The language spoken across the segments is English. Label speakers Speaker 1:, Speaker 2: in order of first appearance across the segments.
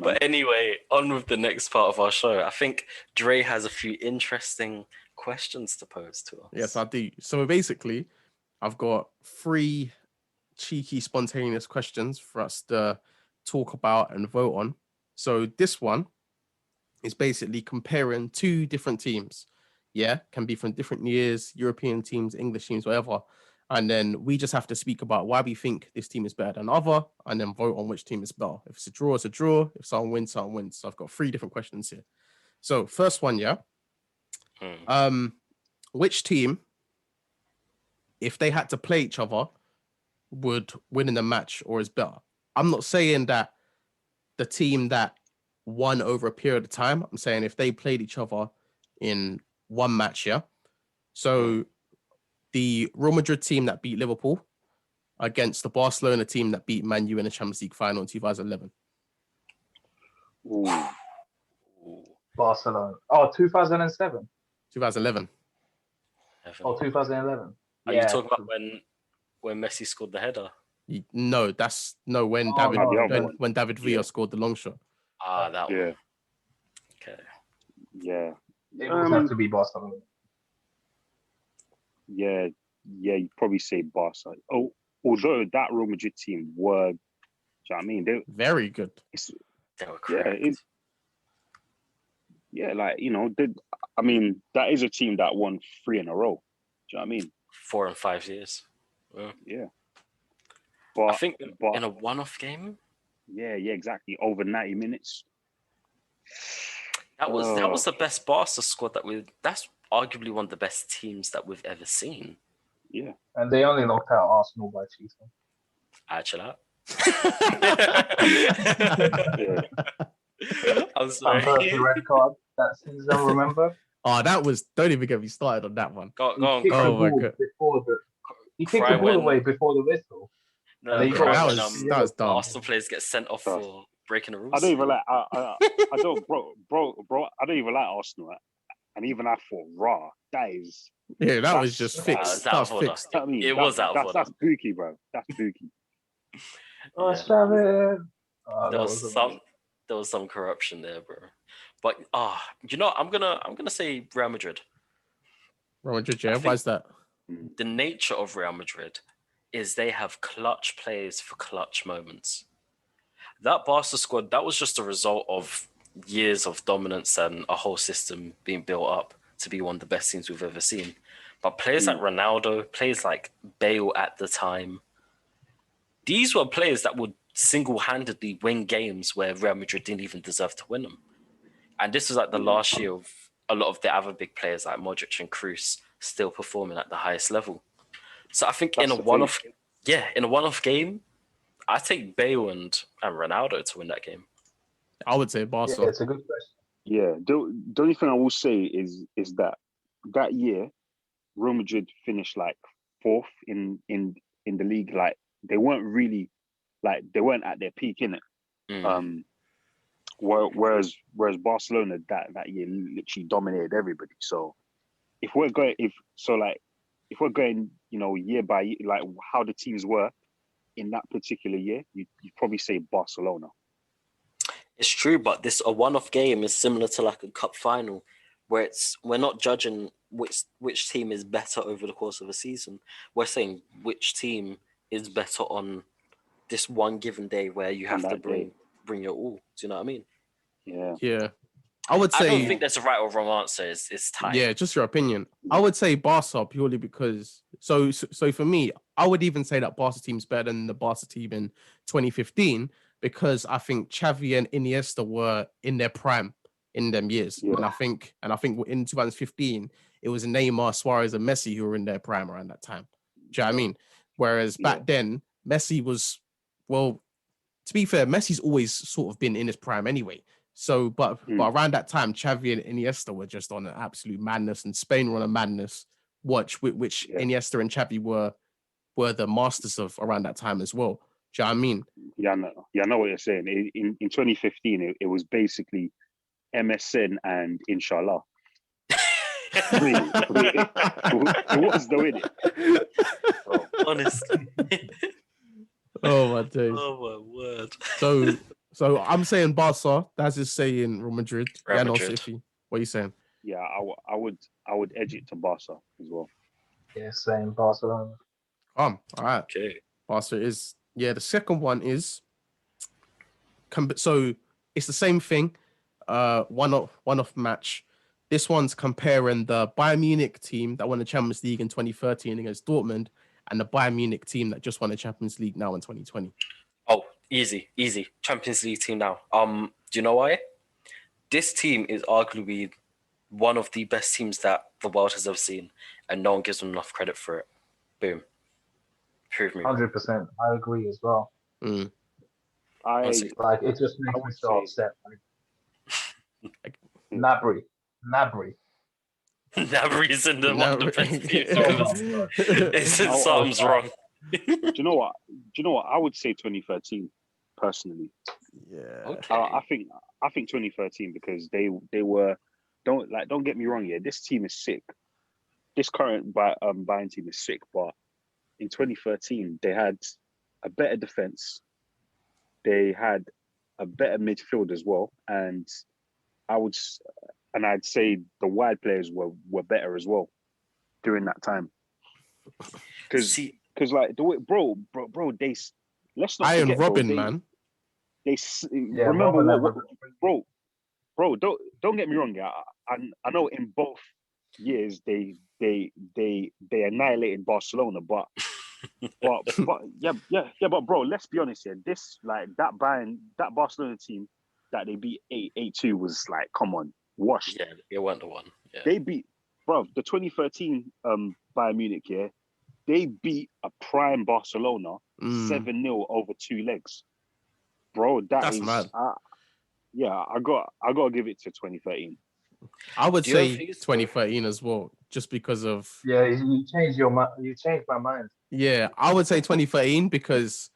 Speaker 1: But anyway, on with the next part of our show. I think Dre has a few interesting questions to pose to us.
Speaker 2: Yes, I do. So basically, I've got 3 cheeky, spontaneous questions for us to talk about and vote on. So this one is basically comparing 2 different teams. Yeah, can be from different years, European teams, English teams, whatever. And then we just have to speak about why we think this team is better than other, and then vote on which team is better. If it's a draw, it's a draw. If someone wins, someone wins. So I've got 3 different questions here. So first one, yeah. Which team, if they had to play each other, would win in the match or is better? I'm not saying that the team that won over a period of time. I'm saying if they played each other in one match, yeah. So the Real Madrid team that beat Liverpool against the Barcelona team that beat Man U in the Champions League final in 2011.
Speaker 3: Ooh.
Speaker 4: Barcelona. Oh, 2007.
Speaker 2: 2011.
Speaker 4: Oh, 2011.
Speaker 1: Are you talking about when Messi scored the header?
Speaker 2: No, that's when David Villa scored the long shot.
Speaker 1: Ah, that one. Okay.
Speaker 3: Yeah.
Speaker 4: It would have to be Barcelona.
Speaker 3: Yeah, you'd probably say Barca. Oh, although that Real Madrid team were, do you know what I mean? They
Speaker 2: very good.
Speaker 1: They were correct.
Speaker 3: Like, you know, I mean, that is a team that won 3 in a row. Do you know what I mean?
Speaker 1: 4 and 5 years.
Speaker 3: Yeah. But
Speaker 1: I think in a one-off game.
Speaker 3: Yeah, exactly. Over 90 minutes.
Speaker 1: That was the best Barca squad that's arguably one of the best teams that we've ever seen.
Speaker 3: Yeah.
Speaker 4: And they only knocked out Arsenal by cheating.
Speaker 1: Actually,
Speaker 4: yeah.
Speaker 1: I'm sorry.
Speaker 4: The red card that season, remember?
Speaker 2: Oh, don't even get me started on that one.
Speaker 1: Go on.
Speaker 2: Oh my God.
Speaker 4: He kicked the ball away before the whistle.
Speaker 1: No,
Speaker 2: that was dumb.
Speaker 1: Arsenal players get sent off for breaking the rules.
Speaker 3: I don't even like. I don't, bro. I don't even like Arsenal. And even I thought, raw. That is.
Speaker 2: Yeah, that was just fixed. That was fixed.
Speaker 1: It was out of order.
Speaker 3: That's spooky, bro. That's spooky.
Speaker 1: There was some corruption there, bro. But you know, I'm gonna say Real Madrid.
Speaker 2: Real Madrid, yeah. Why is that?
Speaker 1: The nature of Real Madrid is they have clutch players for clutch moments. That Barca squad, that was just a result of years of dominance and a whole system being built up to be one of the best teams we've ever seen. But players like Ronaldo, players like Bale at the time, these were players that would single-handedly win games where Real Madrid didn't even deserve to win them. And this was like the last year of a lot of the other big players like Modric and Kroos still performing at the highest level. So I think in a one-off game, I take Bale and Ronaldo to win that game.
Speaker 2: I would say Barca.
Speaker 4: Yeah, it's a good question.
Speaker 3: Yeah, the only thing I will say is that year, Real Madrid finished like 4th in the league. Like they weren't really, like they weren't at their peak, innit? Whereas Barcelona that year literally dominated everybody. So if we're going, you know, year by year, like how the teams were in that particular year, you'd probably say Barcelona.
Speaker 1: It's true, but a one-off game is similar to like a cup final, where we're not judging which team is better over the course of a season. We're saying which team is better on this one given day where you have to bring your all. Do you know what I mean?
Speaker 2: Yeah. I would say.
Speaker 1: I don't think there's a right or wrong answer. It's time.
Speaker 2: Yeah, just your opinion. I would say Barca purely because. So for me, I would even say that Barca team's better than the Barca team in 2015 because I think Xavi and Iniesta were in their prime in them years, and I think in 2015 it was Neymar, Suarez, and Messi who were in their prime around that time. Do you know what I mean? Whereas back then Messi was, well, to be fair, Messi's always sort of been in his prime anyway. So, but around that time, Xavi and Iniesta were just on an absolute madness, and Spain were on a madness, which Iniesta and Xavi were the masters of around that time as well. Do you know what I mean?
Speaker 3: I know what you're saying. In 2015, it was basically MSN and Inshallah. It was though, innit?
Speaker 1: Honestly.
Speaker 2: Oh my days.
Speaker 1: Oh my word.
Speaker 2: So I'm saying Barca. Daz is saying Real Madrid.
Speaker 1: Real
Speaker 2: Yeah, no
Speaker 1: Madrid.
Speaker 2: City. What are you saying?
Speaker 3: Yeah, I would edge it to Barca as well.
Speaker 4: Yeah, same Barcelona.
Speaker 2: All right.
Speaker 1: Okay.
Speaker 2: Barca is the second one is so it's the same thing. One off match. This one's comparing the Bayern Munich team that won the Champions League in 2013 against Dortmund and the Bayern Munich team that just won the Champions League now in 2020.
Speaker 1: Oh, easy. Champions League team now. Do you know why? This team is arguably one of the best teams that the world has ever seen, and no one gives them enough credit for it. Boom. Prove me wrong.
Speaker 4: 100%. I agree as well.
Speaker 2: Mm.
Speaker 4: Like it just makes me so upset. Like, Nabry.
Speaker 1: Nabry's in the defensive team.
Speaker 4: Oh
Speaker 1: It's something's wrong.
Speaker 3: Do you know what? I would say 2013 personally.
Speaker 2: Yeah.
Speaker 1: Okay.
Speaker 3: I think 2013 because they were don't get me wrong. Yeah, this team is sick. This current Bayern team is sick, but in 2013 they had a better defense. They had a better midfield as well, and I'd say the wide players were better as well during that time. Because like the way, bro, they let's not
Speaker 2: Iron
Speaker 3: forget,
Speaker 2: Robin,
Speaker 3: bro,
Speaker 2: man.
Speaker 3: Remember what, bro. Don't get me wrong. Yeah, I know in both years they annihilated Barcelona, but but bro, let's be honest here. This like that Barcelona team that they beat 8-2 was like, come on, washed.
Speaker 1: Yeah, it went the one. Yeah.
Speaker 3: They beat, bro, the 2013 Bayern Munich. Yeah, they beat a prime Barcelona 7-0 over 2 legs. Bro, that's
Speaker 2: mad.
Speaker 3: I got to give it to 2013.
Speaker 2: I would say 2013 as well, just because of
Speaker 4: you changed my mind.
Speaker 2: Yeah, I would say 2013 because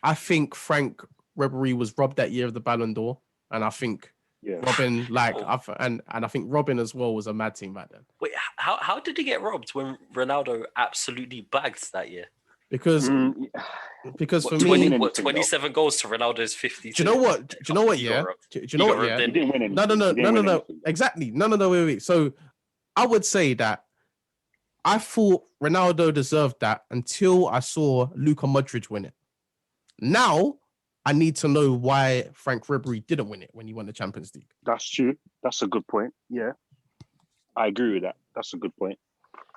Speaker 2: I think Frank Ribery was robbed that year of the Ballon d'Or, and I think Robin, and I think Robin as well was a mad team back then.
Speaker 1: Wait, how did he get robbed when Ronaldo absolutely bagged that year?
Speaker 2: Because for
Speaker 1: 20,
Speaker 2: me,
Speaker 1: 27 goals to Ronaldo's 50.
Speaker 2: Do you know what? Do you know what? Yeah. Do you know what? Yeah.
Speaker 3: He didn't win anything.
Speaker 2: No. Exactly. No. Wait. So I would say that I thought Ronaldo deserved that until I saw Luka Modric win it. Now I need to know why Frank Ribery didn't win it when he won the Champions League.
Speaker 3: That's true. That's a good point. Yeah, I agree with that. That's a good point.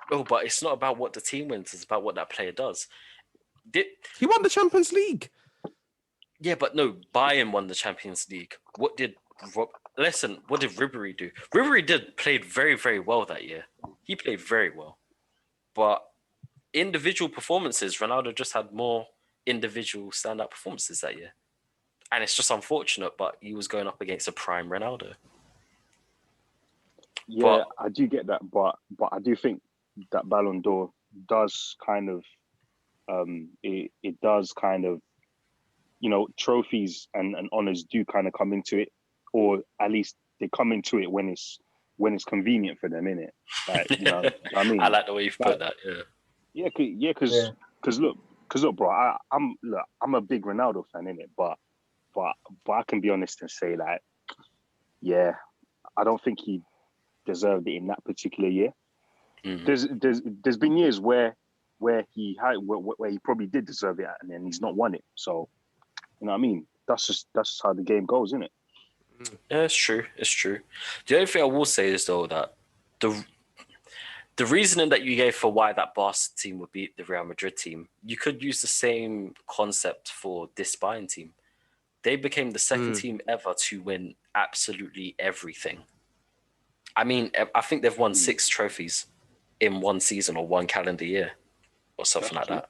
Speaker 1: Oh, but it's not about what the team wins. It's about what that player does.
Speaker 2: He won the Champions League.
Speaker 1: Yeah, but no, Bayern won the Champions League. What did Ribery do? Ribery played very, very well that year. He played very well. But individual performances, Ronaldo just had more individual standout performances that year. And it's just unfortunate, but he was going up against a prime Ronaldo.
Speaker 3: Yeah, I do get that, but I do think that Ballon d'Or does kind of it does kind of, trophies and honors do kind of come into it, or at least they come into it when it's convenient for them, innit? Like, you know what I mean?
Speaker 1: I like the way you've put that. Yeah.
Speaker 3: Because look, bro, I'm a big Ronaldo fan, innit? But I can be honest and say, like, yeah, I don't think he deserved it in that particular year.
Speaker 1: Mm-hmm.
Speaker 3: There's been years where he probably did deserve it, and then he's not won it. So, you know what I mean? That's how the game goes, isn't it?
Speaker 1: Yeah, it's true. The only thing I will say is though that the reasoning that you gave for why that Barca team would beat the Real Madrid team, you could use the same concept for this Bayern team. They became the second team ever to win absolutely everything. I mean, I think they've won 6 trophies in one season or one calendar year or something like that.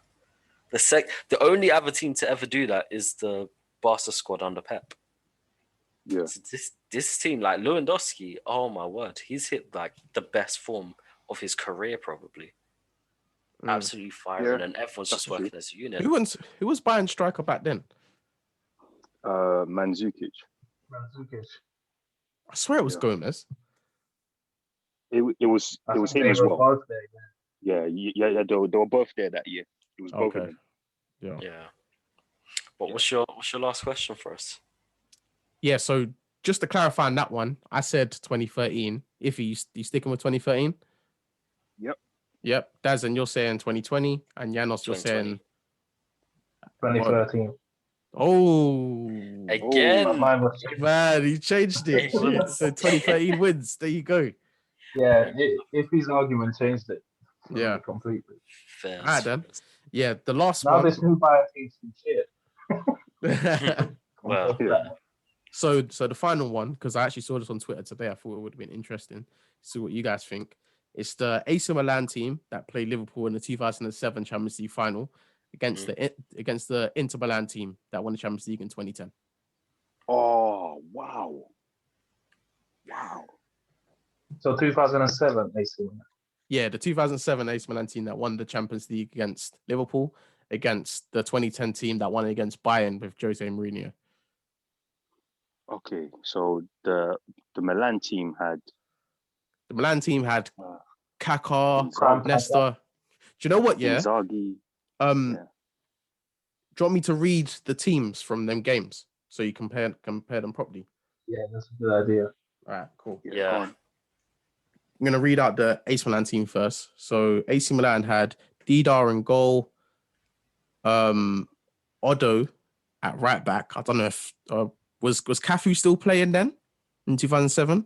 Speaker 1: The only other team to ever do that is the Barca squad under Pep.
Speaker 3: Yeah.
Speaker 1: So this team, like Lewandowski, oh my word, he's hit like the best form of his career probably. Absolutely firing, and everyone's just working as a unit.
Speaker 2: Who was Bayern striker back then?
Speaker 3: Mandzukic.
Speaker 2: I swear it was Gomez.
Speaker 3: It was him as well. Yeah, they were both there that year. It was both of them.
Speaker 1: Yeah. But what's your last question for us?
Speaker 2: Yeah, so just to clarify on that one, I said 2013. If you sticking with 2013? Yep. Daz, and you're saying 2020, and Janos, you're saying
Speaker 4: 2013.
Speaker 2: Oh,
Speaker 1: Again,
Speaker 4: Mine was
Speaker 2: man, he changed it. Shit. So 2013 wins. There you go.
Speaker 4: yeah. If his argument changed it,
Speaker 2: Yeah,
Speaker 4: completely.
Speaker 1: fair.
Speaker 2: All right, then. Yeah, the last
Speaker 4: Now
Speaker 2: one.
Speaker 4: this new Bayern team's some shit.
Speaker 1: Well,
Speaker 2: So the final one, because I actually saw this on Twitter today, I thought it would have been interesting to see what you guys think. It's the AC Milan team that played Liverpool in the 2007 Champions League final against the Inter Milan team that won the Champions League in 2010.
Speaker 3: Oh, wow.
Speaker 4: So 2007, AC Milan.
Speaker 2: Yeah, the 2007 AC Milan team that won the Champions League against Liverpool, against the 2010 team that won against Bayern with Jose Mourinho.
Speaker 3: Okay, so the Milan team had
Speaker 2: Kaká,
Speaker 3: Inzaghi.
Speaker 2: Nesta. Do you know what? Yeah.
Speaker 3: Inzaghi.
Speaker 2: Do you want me to read the teams from them games so you compare them properly?
Speaker 4: Yeah, that's a good idea.
Speaker 2: All right, cool.
Speaker 1: yeah.
Speaker 2: I'm gonna read out the AC Milan team first. So AC Milan had Dida in goal, Odo at right back. I don't know if was Cafu still playing then in 2007?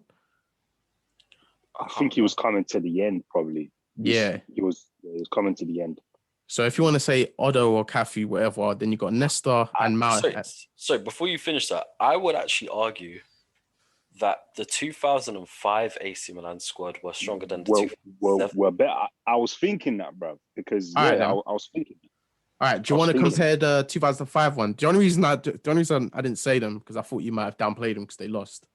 Speaker 3: I think he was coming to the end, probably.
Speaker 2: Yeah,
Speaker 3: he was coming to the end.
Speaker 2: So if you want to say Odo or Cafu, whatever, then you got Nesta and Mount.
Speaker 1: So before you finish that, I would actually argue that the 2005 AC Milan squad were stronger than the 2007.
Speaker 3: Well, better. I was thinking that, bro, because I was thinking.
Speaker 2: All right, do you want to compare the 2005 one? The only reason I didn't say them because I thought you might have downplayed them because they lost.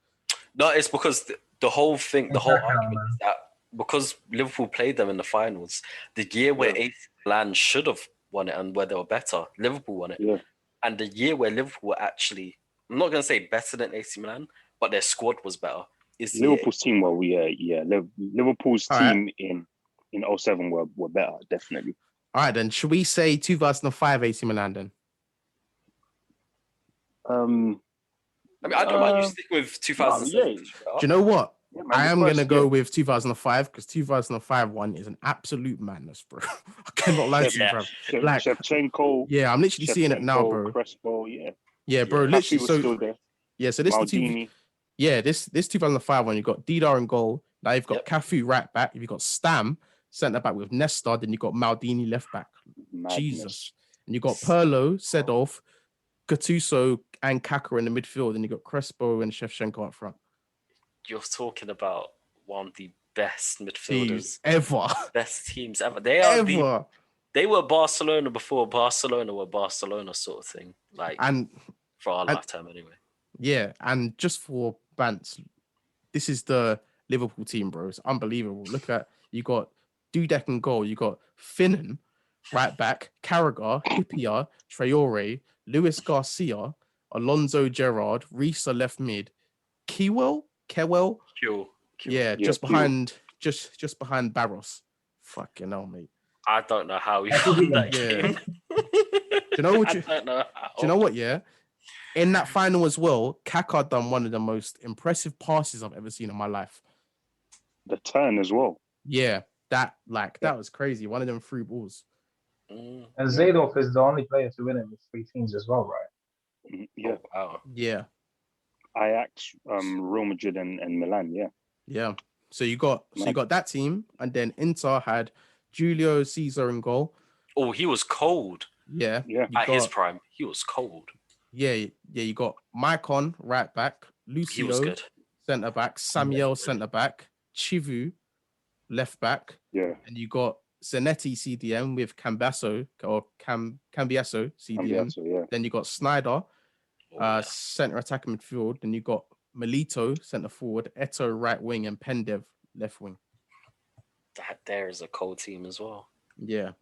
Speaker 1: No, it's because the whole argument is that because Liverpool played them in the finals, the year where AC Milan should have won it and where they were better, Liverpool won it.
Speaker 3: Yeah.
Speaker 1: And the year where Liverpool were actually, I'm not going to say better than AC Milan, but their squad was better.
Speaker 3: Liverpool's team were, Liverpool's team in 07 were better, definitely.
Speaker 2: All right, then. Should we say 2005 AC Milan then?
Speaker 1: I mean, I don't mind you stick with 2007.
Speaker 2: Do you know what? Yeah, man, I am going to go with 2005 because 2005 one is an absolute madness, bro. I cannot lie to you, bro.
Speaker 3: Like, Shevchenko.
Speaker 2: Yeah, I'm literally seeing it now, bro.
Speaker 3: Crespo,
Speaker 2: yeah, bro. Literally, so this
Speaker 3: Maldini.
Speaker 2: This 2005 one, you got Dida in goal. Now you've got Cafu right back. You've got Stam centre back with Nesta. Then you got Maldini left back.
Speaker 3: Madness.
Speaker 2: Jesus. And you got Pirlo, Seedorf, Gattuso, and Kaká in the midfield. Then you got Crespo and Shevchenko up front.
Speaker 1: You're talking about one of the best midfielders
Speaker 2: ever.
Speaker 1: Best teams ever. They were Barcelona before Barcelona were Barcelona, sort of thing. For our lifetime anyway.
Speaker 2: Yeah, and just for Bants, this is the Liverpool team, bro. It's unbelievable. Look at, you got Dudek in goal, you got Finnan right back, Carragher, Hippier, Traore, Luis Garcia, Alonso Gerrard, Risa left mid, Kewell. Yeah, just behind Barros. Fucking hell, mate.
Speaker 1: I don't know how he won that game.
Speaker 2: Do you know what? Yeah, in that final as well, Kaká done one of the most impressive passes I've ever seen in my life.
Speaker 3: The turn as well.
Speaker 2: Yeah, that was crazy. One of them 3 balls.
Speaker 4: And Seedorf is the only player to win it with 3 teams as well, right?
Speaker 3: Yeah.
Speaker 1: Oh, wow.
Speaker 2: Yeah.
Speaker 3: Ajax, Real Madrid, and Milan. Yeah.
Speaker 2: Yeah. So you got that team, and then Inter had Julio Cesar in goal.
Speaker 1: Oh, he was cold.
Speaker 2: Yeah.
Speaker 1: At his prime, he was cold.
Speaker 2: Yeah. You got Maicon right back, Lucio
Speaker 1: he was good.
Speaker 2: Centre back, Samuel centre back, Chivu left back.
Speaker 3: Yeah.
Speaker 2: And you got Zanetti CDM with Cambiaso CDM.
Speaker 3: Yeah.
Speaker 2: Then you got Snyder, centre attacking midfield. Then you got Melito centre forward, Eto right wing, and Pendev left wing.
Speaker 1: That there is a cold team as well.
Speaker 2: Yeah.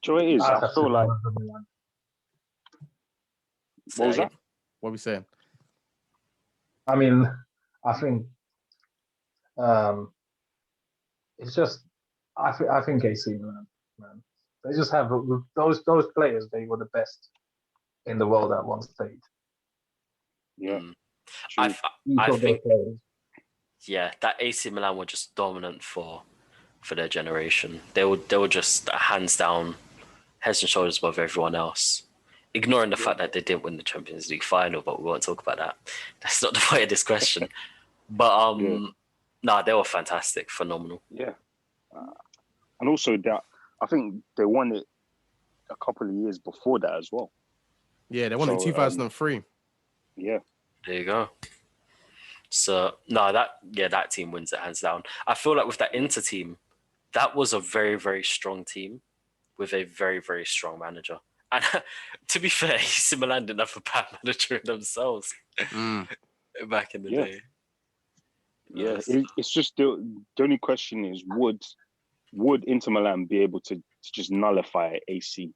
Speaker 3: So it is. I feel like. What was that?
Speaker 2: What are we saying?
Speaker 4: I mean, I think it's just I think AC Milan, man. They just have those players. They were the best in the world at one stage.
Speaker 3: Yeah.
Speaker 1: I,
Speaker 3: True.
Speaker 1: I
Speaker 4: Each of
Speaker 1: think,
Speaker 4: those players.
Speaker 1: yeah, that AC Milan were just dominant for their generation. They were just hands down, heads and shoulders above everyone else. Ignoring the fact that they didn't win the Champions League final, but we won't talk about that. That's not the point of this question. But nah, they were fantastic, phenomenal.
Speaker 3: Yeah. And also that I think they won it a couple of years before that as well.
Speaker 2: Yeah, they won in 2003.
Speaker 3: Yeah.
Speaker 1: There you go. So no, that team wins it hands down. I feel like with that Inter team, that was a very, very strong team with a very, very strong manager. And to be fair, AC Milan didn't have a bad manager themselves back in the day.
Speaker 3: Yeah, it's just the only question is would Inter Milan be able to just nullify AC?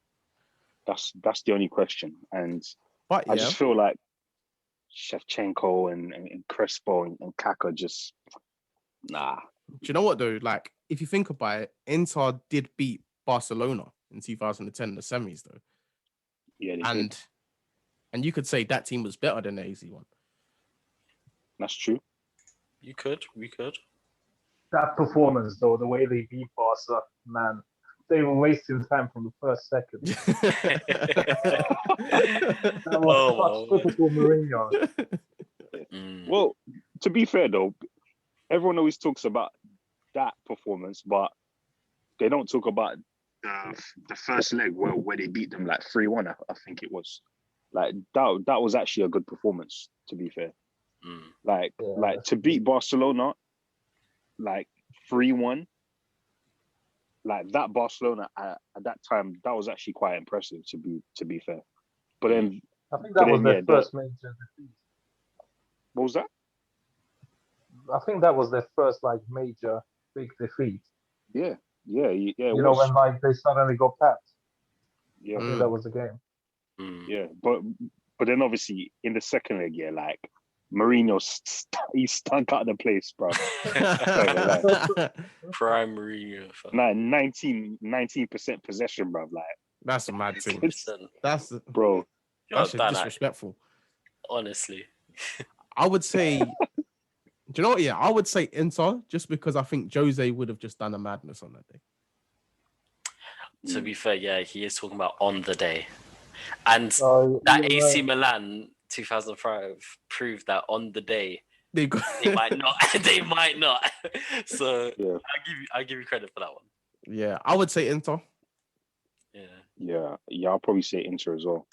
Speaker 3: That's the only question. And I just feel like Shevchenko and Crespo and Kaka just nah.
Speaker 2: Do you know what though? Like, if you think about it, Inter did beat Barcelona in 2010 in the semis though.
Speaker 3: Yeah,
Speaker 2: and you could say that team was better than the AZ one.
Speaker 3: That's true.
Speaker 1: We could.
Speaker 4: That performance, though, the way they beat Barca, man, they were wasting time from the first second. That was such typical Mourinho.
Speaker 3: Well, to be fair though, everyone always talks about that performance, but they don't talk about the first leg where they beat them like 3-1. I think it was like that was actually a good performance. To be fair, like to beat Barcelona like 3-1, like that Barcelona at that time, that was actually quite impressive. To be fair, but then
Speaker 4: I think that was their first major defeat.
Speaker 3: What was that?
Speaker 4: I think that was their first major big defeat.
Speaker 3: Yeah.
Speaker 4: You know, when they suddenly got packed.
Speaker 3: Yeah,
Speaker 4: I think that was the game.
Speaker 3: Yeah, but then obviously in the second leg, like Mourinho he stunk out the place, bro.
Speaker 1: Prime Mourinho.
Speaker 3: 19% possession, bro. Like
Speaker 2: that's a mad thing. That's disrespectful.
Speaker 1: Honestly,
Speaker 2: I would say. Do you know what? Yeah, I would say Inter just because I think Jose would have just done a madness on that day.
Speaker 1: To be fair, yeah, he is talking about on the day. And that AC Milan 2005 proved that on the day they might not. They might not. So I give you credit for that one.
Speaker 2: Yeah, I would say Inter.
Speaker 3: Yeah. I'll probably say Inter as well.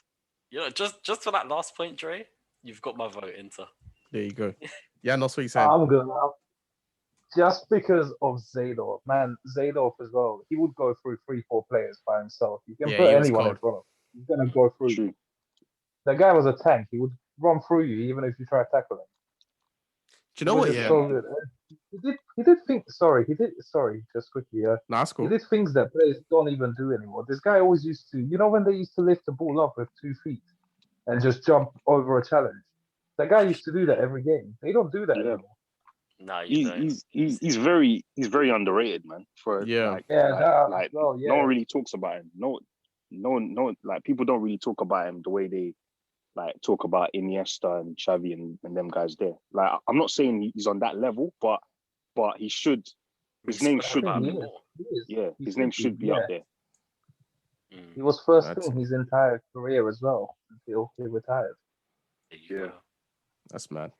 Speaker 1: You know, just for that last point, Dre, you've got my vote, Inter.
Speaker 2: There you go. Yeah, that's what you said.
Speaker 4: I'm good. Just because of Zadorf, man, Zadorf as well. He would go through 3-4 players by himself. You can put anyone in front of him. He's gonna go through.
Speaker 3: True.
Speaker 4: That guy was a tank. He would run through you even if you try to tackle him.
Speaker 2: Do you know what? Yeah.
Speaker 4: So good. He did think. Sorry, just quickly.
Speaker 2: That's cool.
Speaker 4: He did things that players don't even do anymore. This guy always used to. You know when they used to lift the ball up with 2 feet and just jump over a challenge. That guy used to do that every game. They don't do that anymore.
Speaker 1: No,
Speaker 3: he's very underrated, man. No one really talks about him. No, like people don't really talk about him the way they like talk about Iniesta and Xavi and them guys there. Like I'm not saying he's on that level, but he should. His name should be. His name should be up there.
Speaker 4: He was first team his entire career as well until he retired.
Speaker 3: Yeah.
Speaker 2: That's mad.